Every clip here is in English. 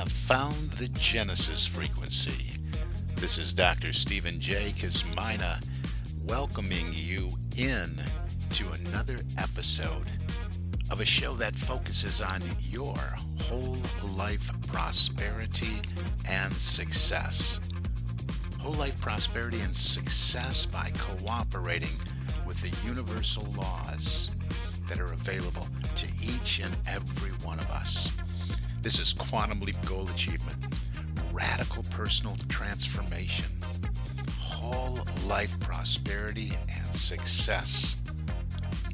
have found the Genesis frequency. This is Dr. Stephen J. Kazmina welcoming you in to another episode of a show that focuses on your whole life prosperity and success. Whole life prosperity and success by cooperating with the universal laws that are available to each and every one of us. This is Quantum Leap Goal Achievement, radical personal transformation, whole life prosperity and success.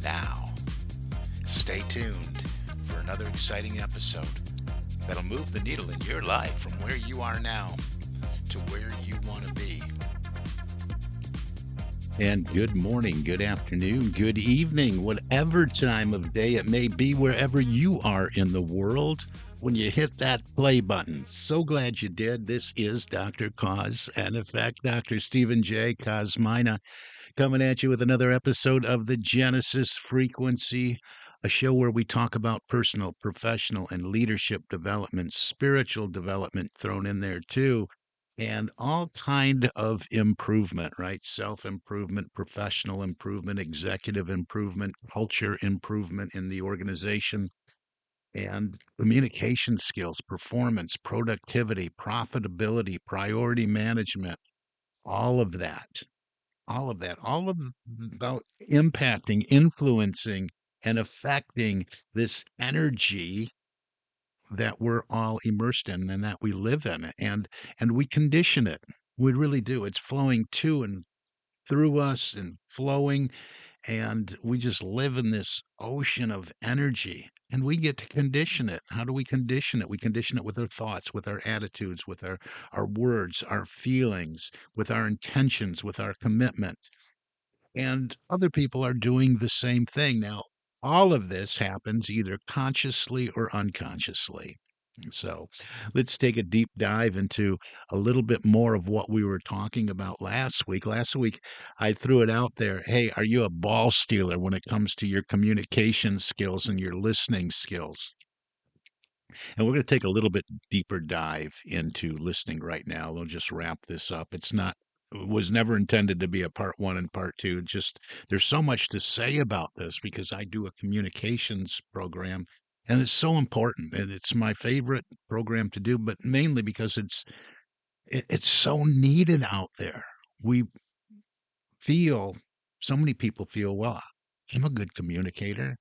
Now, stay tuned for another exciting episode that'll move the needle in your life from where you are now to where you want to be. And good morning, good afternoon, good evening, whatever time of day it may be, wherever you are in the world, when you hit that play button. So glad you did. This is Dr. Cause and Effect, Dr. Stephen J. Kazmina, coming at you with another episode of the Genesis Frequency, a show where we talk about personal, professional, and leadership development, spiritual development thrown in there too, and all kind of improvement, right? Self-improvement, professional improvement, executive improvement, culture improvement in the organization, and communication skills, performance, productivity, profitability, priority management, all of that all of about impacting, influencing, and affecting this energy that we're all immersed in and that we live in, and we condition it. We really do. It's flowing to and through us and flowing, and we just live in this ocean of energy, and we get to condition it. How do we condition it? We condition it with our thoughts, with our attitudes, with our words, our feelings, with our intentions, with our commitment, and other people are doing the same thing. Now, all of this happens either consciously or unconsciously. So let's take a deep dive into a little bit more of what we were talking about last week. Last week, I threw it out there. Hey, are you a ball stealer when it comes to your communication skills and your listening skills? And we're going to take a little bit deeper dive into listening right now. We'll just wrap this up. It was never intended to be a part one and part two. Just there's so much to say about this because I do a communications program and it's so important and it's my favorite program to do, but mainly because it's so needed out there. We feel so many people feel, well, I'm a good communicator,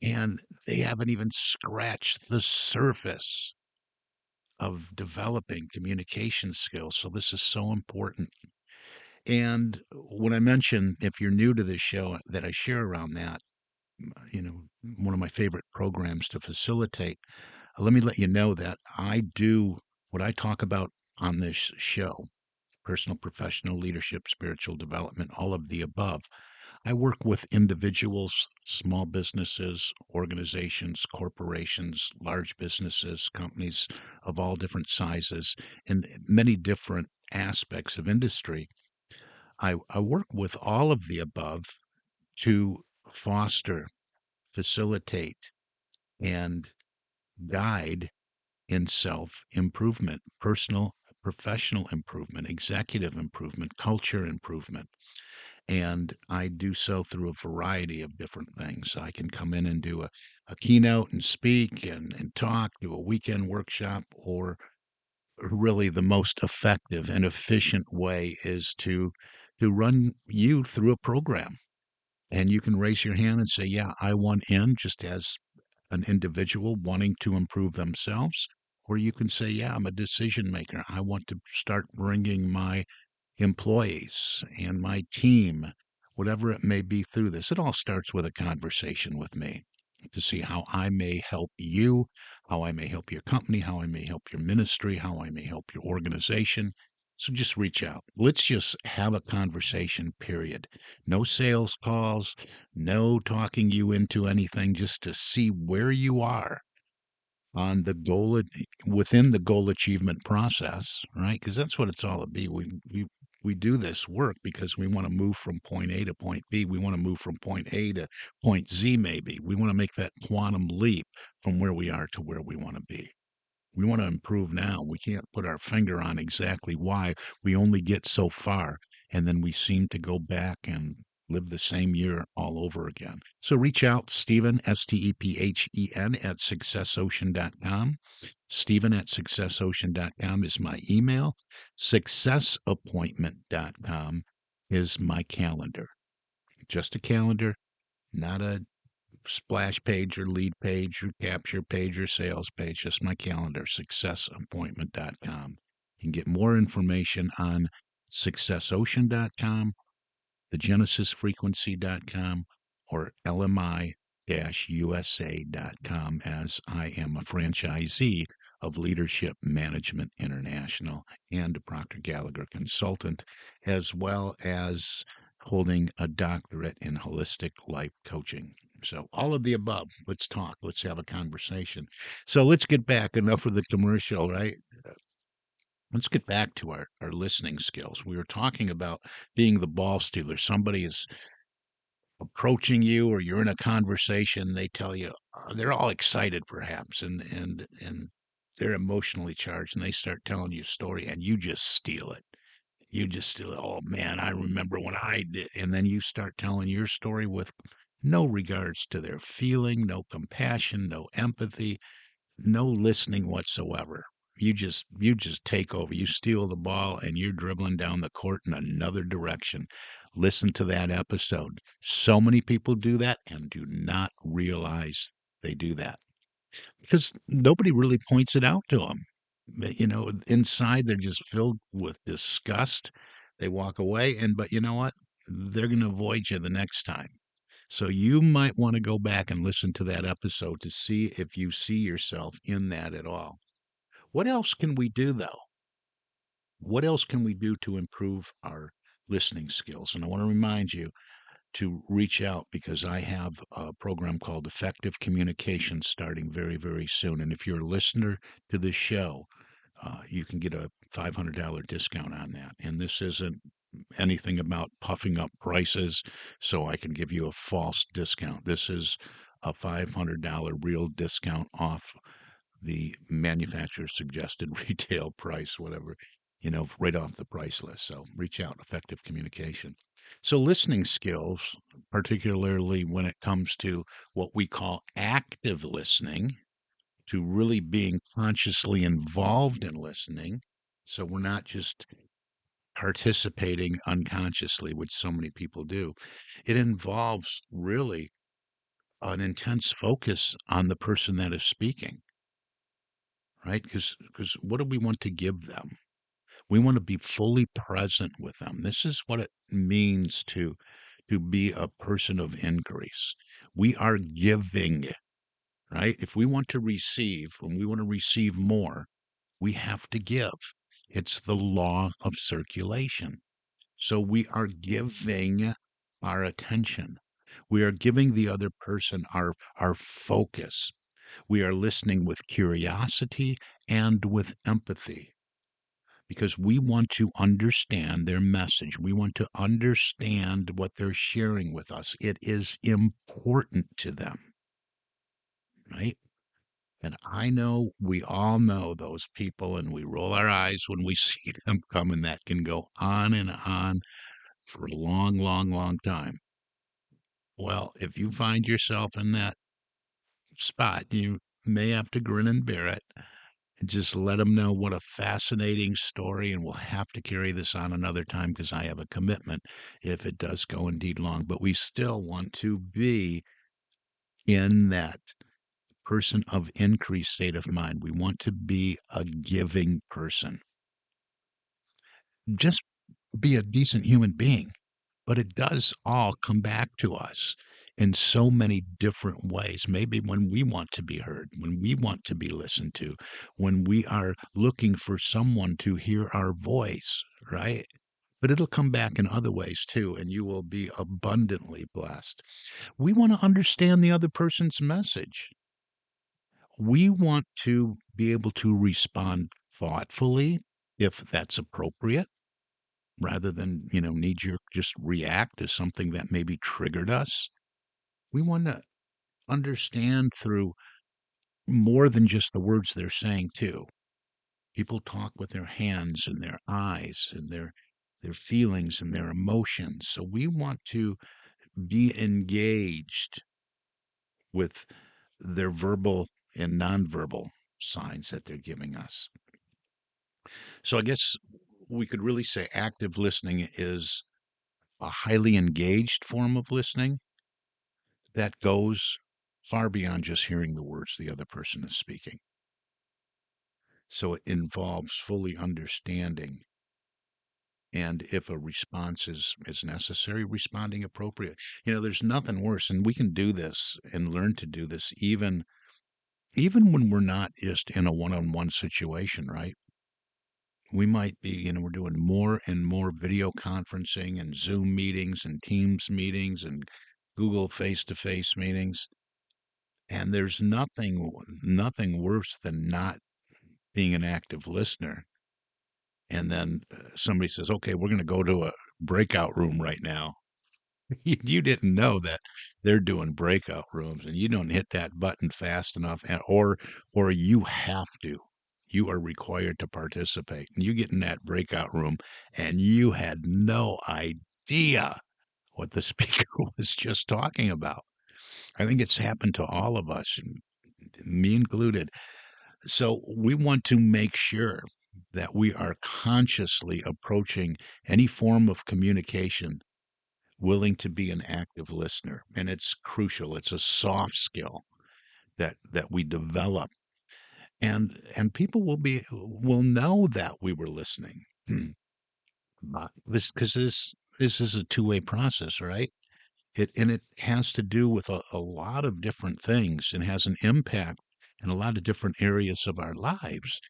and they haven't even scratched the surface of developing communication skills. So this is so important. And when I mention, if you're new to this show, that I share around that, one of my favorite programs to facilitate, let me let you know that I do what I talk about on this show: personal, professional, leadership, spiritual development, all of the above. I work with individuals, small businesses, organizations, corporations, large businesses, companies of all different sizes, in many different aspects of industry. I work with all of the above to foster, facilitate, and guide in self improvement, personal, professional improvement, executive improvement, culture improvement. And I do so through a variety of different things. I can come in and do a keynote and speak and talk, do a weekend workshop, or really the most effective and efficient way is to run you through a program. And you can raise your hand and say, yeah, I want in, just as an individual wanting to improve themselves. Or you can say, yeah, I'm a decision maker. I want to start bringing my employees and my team, whatever it may be, through this. It all starts with a conversation with me to see how I may help you, how I may help your company, how I may help your ministry, how I may help your organization. So just reach out. Let's just have a conversation, period. No sales calls, no talking you into anything, just to see where you are on the within the goal achievement process, right? Because that's what it's all about. We do this work because we want to move from point A to point B. We want to move from point A to point Z, maybe. We want to make that quantum leap from where we are to where we want to be. We want to improve now. We can't put our finger on exactly why. We only get so far, and then we seem to go back and live the same year all over again. So reach out, Stephen, Stephen, at successocean.com. Stephen at successocean.com is my email. Successappointment.com is my calendar. Just a calendar, not a splash page or lead page or capture page or sales page, just my calendar, successappointment.com. You can get more information on successocean.com, thegenesisfrequency.com, or lmi-usa.com, as I am a franchisee of Leadership Management International and a Proctor Gallagher consultant, as well as holding a doctorate in holistic life coaching. So, all of the above. Let's talk. Let's have a conversation. So, let's get back. Enough of the commercial, right? Let's get back to our listening skills. We were talking about being the ball stealer. Somebody is approaching you, or you're in a conversation. They tell you they're all excited, perhaps, and they're emotionally charged, and they start telling you a story, and you just steal it. You just steal it. Oh man, I remember when I did, and then you start telling your story with no regards to their feeling, no compassion, no empathy, no listening whatsoever. You just take over. You steal the ball and you're dribbling down the court in another direction. Listen to that episode. So many people do that and do not realize they do that because nobody really points it out to them. Inside they're just filled with disgust. They walk away, but you know what? They're going to avoid you the next time. So you might want to go back and listen to that episode to see if you see yourself in that at all. What else can we do, though? What else can we do to improve our listening skills? And I want to remind you to reach out because I have a program called Effective Communication starting very, very soon. And if you're a listener to this show, you can get a $500 discount on that. And this isn't anything about puffing up prices so I can give you a false discount. This is a $500 real discount off the manufacturer's suggested retail price, whatever, right off the price list. So reach out, effective communication. So listening skills, particularly when it comes to what we call active listening, to really being consciously involved in listening. So we're not just participating unconsciously, which so many people do. It involves really an intense focus on the person that is speaking, right? Because what do we want to give them? We want to be fully present with them. This is what it means to be a person of increase. We are giving, right? If we want to receive, when we want to receive more, we have to give. It's the law of circulation. So we are giving our attention. We are giving the other person our focus. We are listening with curiosity and with empathy because we want to understand their message. We want to understand what they're sharing with us. It is important to them, right? And I know we all know those people, and we roll our eyes when we see them come, and that can go on and on for a long, long, long time. Well, if you find yourself in that spot, you may have to grin and bear it and just let them know what a fascinating story. And we'll have to carry this on another time because I have a commitment if it does go indeed long. But we still want to be in that person of increased state of mind. We want to be a giving person. Just be a decent human being. But it does all come back to us in so many different ways. Maybe when we want to be heard, when we want to be listened to, when we are looking for someone to hear our voice, right? But it'll come back in other ways too, and you will be abundantly blessed. We want to understand the other person's message. We want to be able to respond thoughtfully if that's appropriate rather than, knee jerk just react to something that maybe triggered us. We want to understand through more than just the words they're saying too. People talk with their hands and their eyes and their feelings and their emotions. So we want to be engaged with their verbal and nonverbal signs that they're giving us. So I guess we could really say active listening is a highly engaged form of listening that goes far beyond just hearing the words the other person is speaking. So it involves fully understanding, and if a response is necessary, responding appropriate. There's nothing worse, and we can do this and learn to do this even when we're not just in a one-on-one situation, right? We might be, we're doing more and more video conferencing and Zoom meetings and Teams meetings and Google face-to-face meetings. And there's nothing worse than not being an active listener. And then somebody says, "Okay, we're going to go to a breakout room right now." You didn't know that they're doing breakout rooms, and you don't hit that button fast enough, or you have to. You are required to participate, and you get in that breakout room, and you had no idea what the speaker was just talking about. I think it's happened to all of us, and me included. So we want to make sure that we are consciously approaching any form of communication willing to be an active listener, and it's crucial. It's a soft skill that we develop, and people will know that we were listening. But this because this is a two-way process, right? It has to do with a lot of different things and has an impact in a lot of different areas of our lives.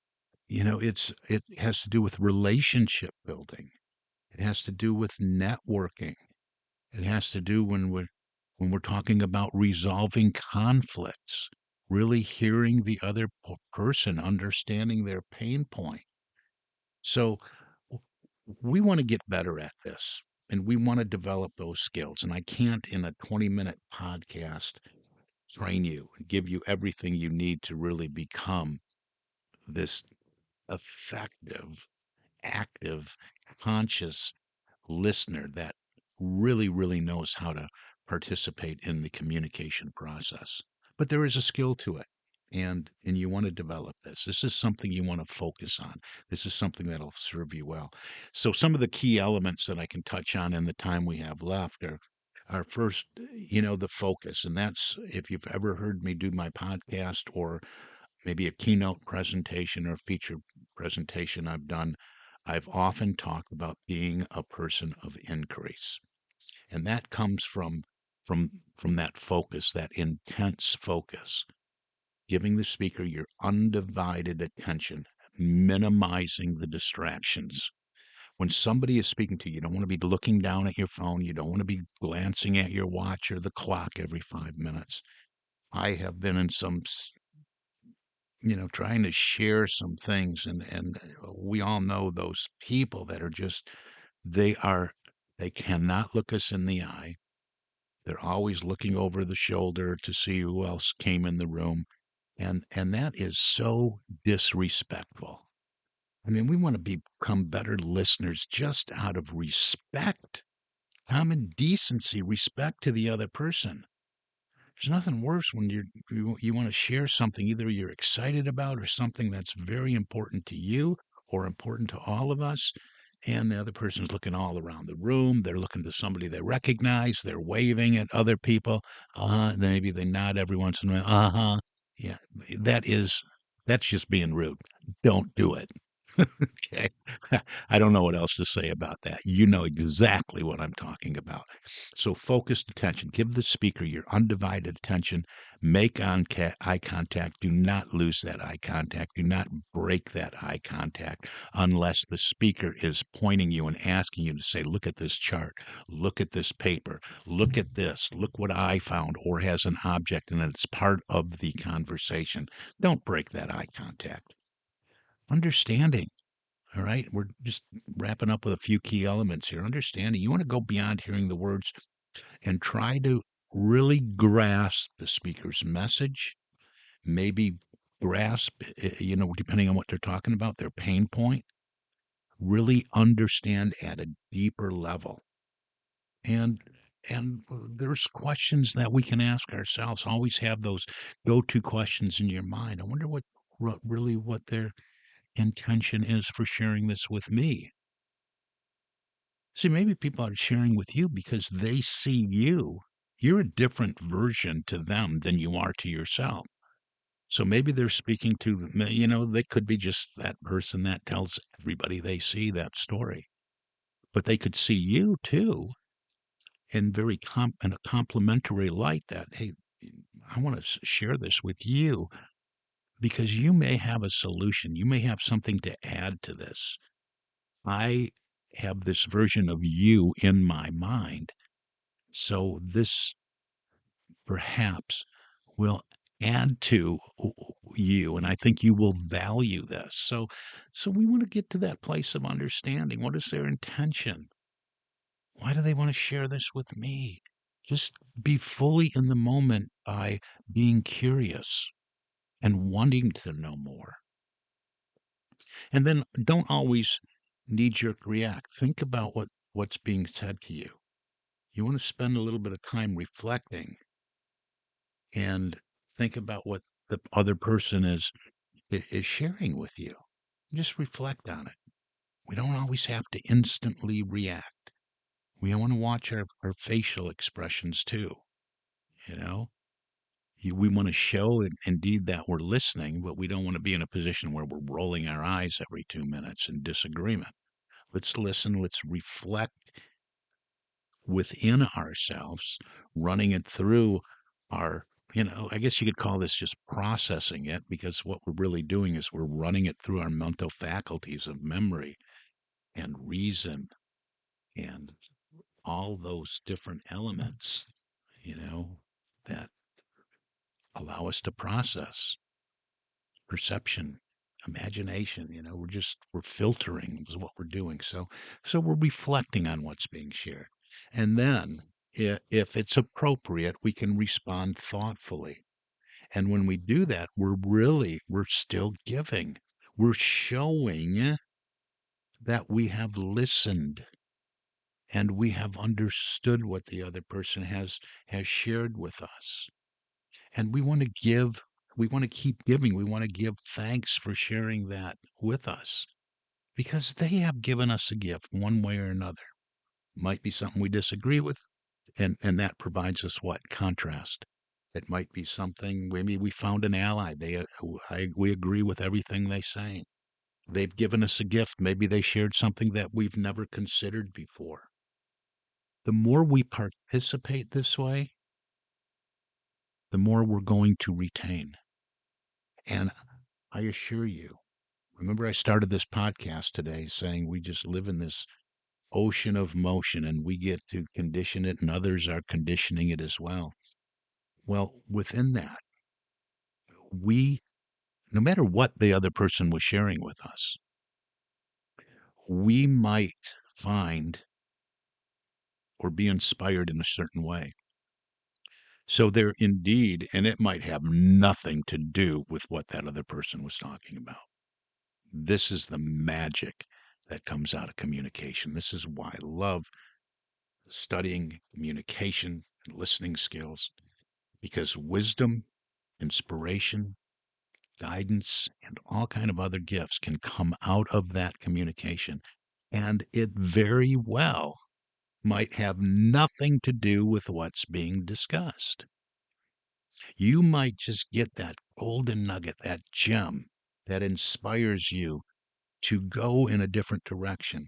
It has to do with relationship building. It has to do with networking. It has to do when we're talking about resolving conflicts, really hearing the other person, understanding their pain point. So w- we want to get better at this, and we want to develop those skills. And I can't, in a 20-minute podcast, train you and give you everything you need to really become this effective, active, conscious listener that really knows how to participate in the communication process. But there is a skill to it. And you want to develop this. This is something you want to focus on. This is something that'll serve you well. So some of the key elements that I can touch on in the time we have left are first, the focus. And that's if you've ever heard me do my podcast or maybe a keynote presentation or feature presentation I've done, I've often talked about being a person of increase. And that comes from that focus, that intense focus, giving the speaker your undivided attention, minimizing the distractions. When somebody is speaking to you, you don't want to be looking down at your phone. You don't want to be glancing at your watch or the clock every 5 minutes. I have been in some trying to share some things, and we all know those people that are just they are they cannot look us in the eye. They're always looking over the shoulder to see who else came in the room, and that is so disrespectful. I mean, we want to become better listeners just out of respect, common decency, respect to the other person. There's nothing worse when you want to share something either you're excited about or something that's very important to you or important to all of us, and the other person's looking all around the room. They're looking to somebody they recognize. They're waving at other people. Maybe they nod every once in a while. Yeah, that is that's just being rude. Don't do it. Okay. I don't know what else to say about that. You know exactly what I'm talking about. So, focused attention. Give the speaker your undivided attention. Make eye contact. Do not lose that eye contact. Do not break that eye contact unless the speaker is pointing you and asking you to say, "Look at this chart. Look at this paper. Look at this. Look what I found," or has an object and it's part of the conversation. Don't break that eye contact. Understanding. All right. We're just wrapping up with a few key elements here. Understanding. You want to go beyond hearing the words and try to really grasp the speaker's message. Maybe grasp, depending on what they're talking about, their pain point, really understand at a deeper level. And there's questions that we can ask ourselves. Always have those go-to questions in your mind. I wonder what their intention is for sharing this with me. See, maybe people are sharing with you because they see you. You're a different version to them than you are to yourself. So maybe they're speaking to, they could be just that person that tells everybody they see that story, but they could see you too in in a complimentary light that, hey, I want to share this with you because you may have a solution. You may have something to add to this. I have this version of you in my mind. So this perhaps will add to you, and I think you will value this. So we want to get to that place of understanding. What is their intention? Why do they want to share this with me? Just be fully in the moment by being curious and wanting to know more. And then don't always knee jerk react. Think about what's being said to you. You want to spend a little bit of time reflecting and think about what the other person is sharing with you. Just reflect on it. We don't always have to instantly react. We want to watch our facial expressions too. You know, we want to show indeed that we're listening, but we don't want to be in a position where we're rolling our eyes every 2 minutes in disagreement. Let's listen. Let's reflect within ourselves, running it through our, I guess you could call this just processing it because what we're really doing is we're running it through our mental faculties of memory and reason and all those different elements, you know, that allow us to process perception, imagination, we're filtering is what we're doing. So we're reflecting on what's being shared. And then if it's appropriate, we can respond thoughtfully. And when we do that, we're still giving. We're showing that we have listened and we have understood what the other person has shared with us. And we want to keep giving. We want to give thanks for sharing that with us because they have given us a gift one way or another. Might be something we disagree with, and that provides us what? Contrast. It might be something, maybe we found an ally. We agree with everything they say. They've given us a gift. Maybe they shared something that we've never considered before. The more we participate this way, the more we're going to retain. And I assure you, remember I started this podcast today saying we just live in this ocean of motion and we get to condition it and others are conditioning it as well. Well, within that, we, no matter what the other person was sharing with us, we might find or be inspired in a certain way. So there indeed, and it might have nothing to do with what that other person was talking about. This is the magic that comes out of communication. This is why I love studying communication and listening skills because wisdom, inspiration, guidance, and all kind of other gifts can come out of that communication. And it very well might have nothing to do with what's being discussed. You might just get that golden nugget, that gem that inspires you to go in a different direction,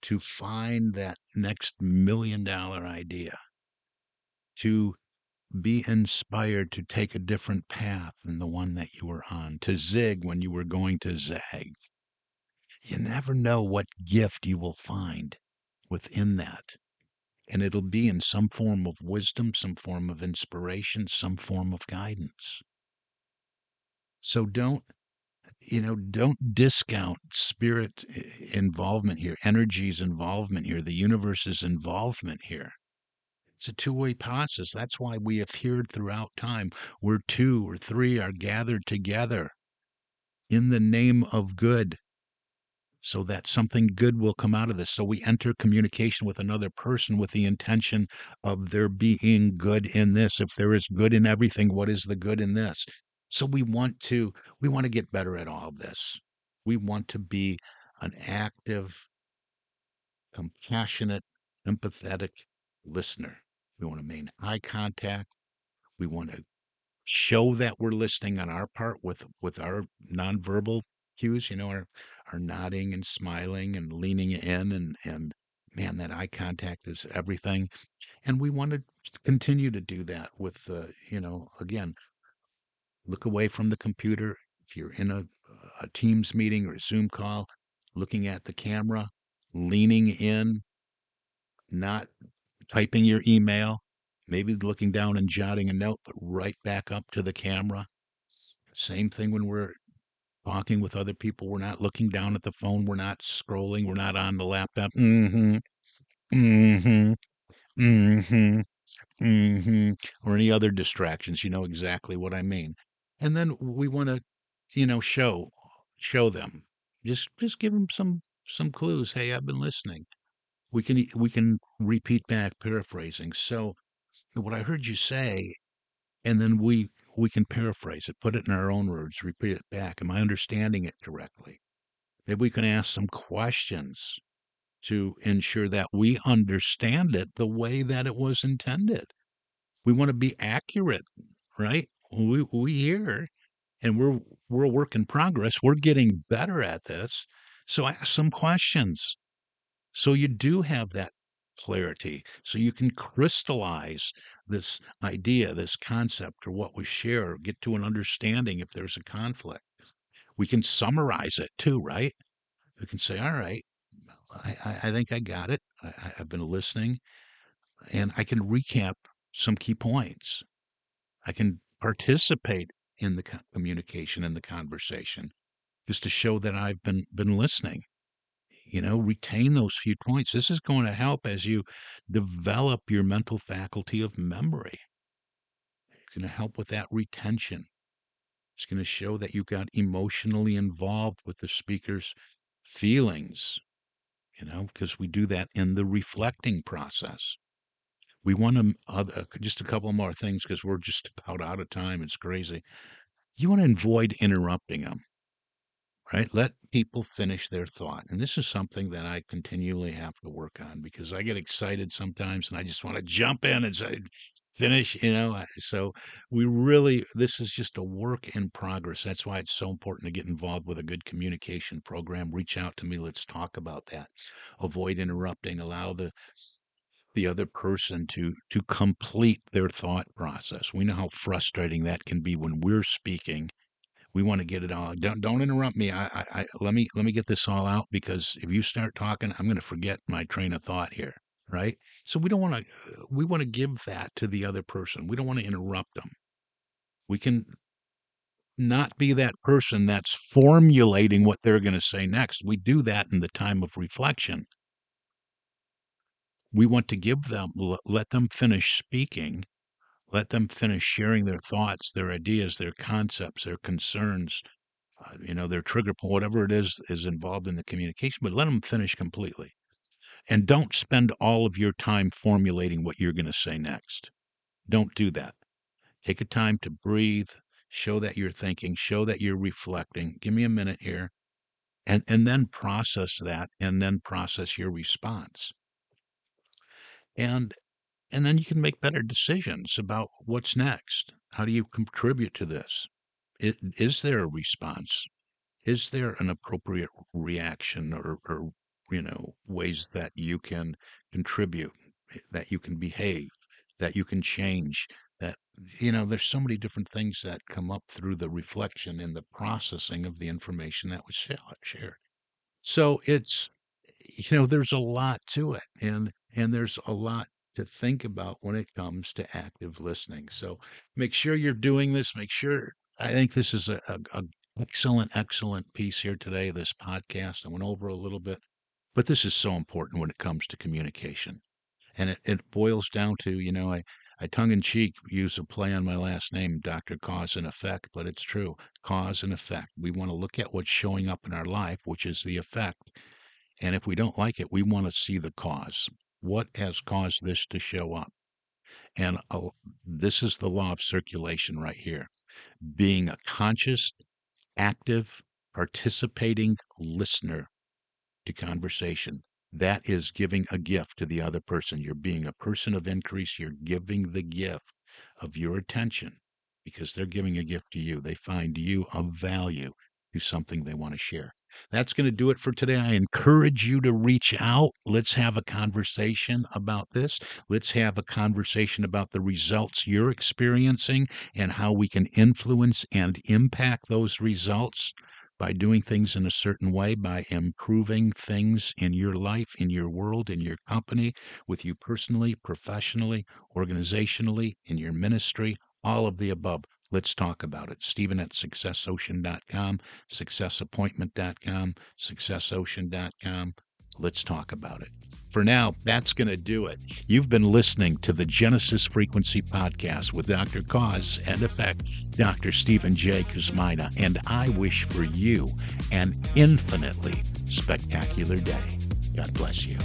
to find that next $1 million idea, to be inspired to take a different path than the one that you were on, to zig when you were going to zag. You never know what gift you will find within that. And it'll be in some form of wisdom, some form of inspiration, some form of guidance. So don't discount spirit involvement here, energy's involvement here, the universe's involvement here. It's a two-way process. That's why we have heard throughout time where two or three are gathered together in the name of good, so that something good will come out of this. So we enter communication with another person with the intention of there being good in this. If there is good in everything, what is the good in this? So we want to get better at all of this. We want to be an active, compassionate, empathetic listener. We want to maintain eye contact. We want to show that we're listening on our part with our nonverbal cues, our nodding and smiling and leaning in and man, that eye contact is everything. And we want to continue to do that with again, look away from the computer. If you're in a Teams meeting or a Zoom call, looking at the camera, leaning in, not typing your email, maybe looking down and jotting a note, but right back up to the camera. Same thing when we're talking with other people. We're not looking down at the phone. We're not scrolling. We're not on the laptop. Mm-hmm. Mm-hmm. Mm-hmm. Mm-hmm. Or any other distractions. You know exactly what I mean. And then we want to, show them. Just give them some clues. Hey, I've been listening. We can repeat back, paraphrasing. So what I heard you say, and then we can paraphrase it, put it in our own words, repeat it back. Am I understanding it correctly? Maybe we can ask some questions to ensure that we understand it the way that it was intended. We want to be accurate, right? We hear, and we're a work in progress. We're getting better at this. So ask some questions. So you do have that clarity. So you can crystallize this idea, this concept, or what we share, get to an understanding if there's a conflict. We can summarize it too, right? We can say, all right, I think I got it. I've been listening, and I can recap some key points. I can participate in the communication and the conversation just to show that I've been listening. Retain those few points. This is going to help as you develop your mental faculty of memory. It's going to help with that retention. It's going to show that you got emotionally involved with the speaker's feelings, because we do that in the reflecting process. We want to, just a couple more things because we're just about out of time. It's crazy. You want to avoid interrupting them, right? Let people finish their thought. And this is something that I continually have to work on because I get excited sometimes and I just want to jump in and say, finish, So this is just a work in progress. That's why it's so important to get involved with a good communication program. Reach out to me. Let's talk about that. Avoid interrupting. Allow the other person to complete their thought process. We know how frustrating that can be when we're speaking. We want to get it all. Don't interrupt me. Let me get this all out because if you start talking, I'm going to forget my train of thought here, right? So we don't want to. We want to give that to the other person. We don't want to interrupt them. We can not be that person that's formulating what they're going to say next. We do that in the time of reflection. We want to give them, let them finish speaking, let them finish sharing their thoughts, their ideas, their concepts, their concerns, their trigger point, whatever it is involved in the communication, but let them finish completely. And don't spend all of your time formulating what you're going to say next. Don't do that. Take a time to breathe, show that you're thinking, show that you're reflecting. Give me a minute here. And then process that and then process your response. And and then you can make better decisions about what's next. How do you contribute to this? Is there a response? Is there an appropriate reaction or ways that you can contribute, that you can behave, that you can change, that there's so many different things that come up through the reflection and the processing of the information that was shared. So there's a lot to it, and there's a lot to think about when it comes to active listening. So make sure you're doing this. Make sure. I think this is a excellent piece here today. This podcast. I went over a little bit, but this is so important when it comes to communication. And it boils down to, I tongue-in-cheek use a play on my last name, Dr. Cause and Effect, but it's true. Cause and effect. We want to look at what's showing up in our life, which is the effect. And if we don't like it, we want to see the cause. What has caused this to show up? And this is the law of circulation right here. Being a conscious, active, participating listener to conversation. That is giving a gift to the other person. You're being a person of increase. You're giving the gift of your attention because they're giving a gift to you. They find you of value to something they want to share. That's going to do it for today. I encourage you to reach out. Let's have a conversation about this. Let's have a conversation about the results you're experiencing and how we can influence and impact those results by doing things in a certain way, by improving things in your life, in your world, in your company, with you personally, professionally, organizationally, in your ministry, all of the above. Let's talk about it. Stephen at successocean.com, successappointment.com, successocean.com. Let's talk about it. For now, that's going to do it. You've been listening to the Genesis Frequency Podcast with Dr. Cause and Effect, Dr. Stephen J. Kosmina, and I wish for you an infinitely spectacular day. God bless you.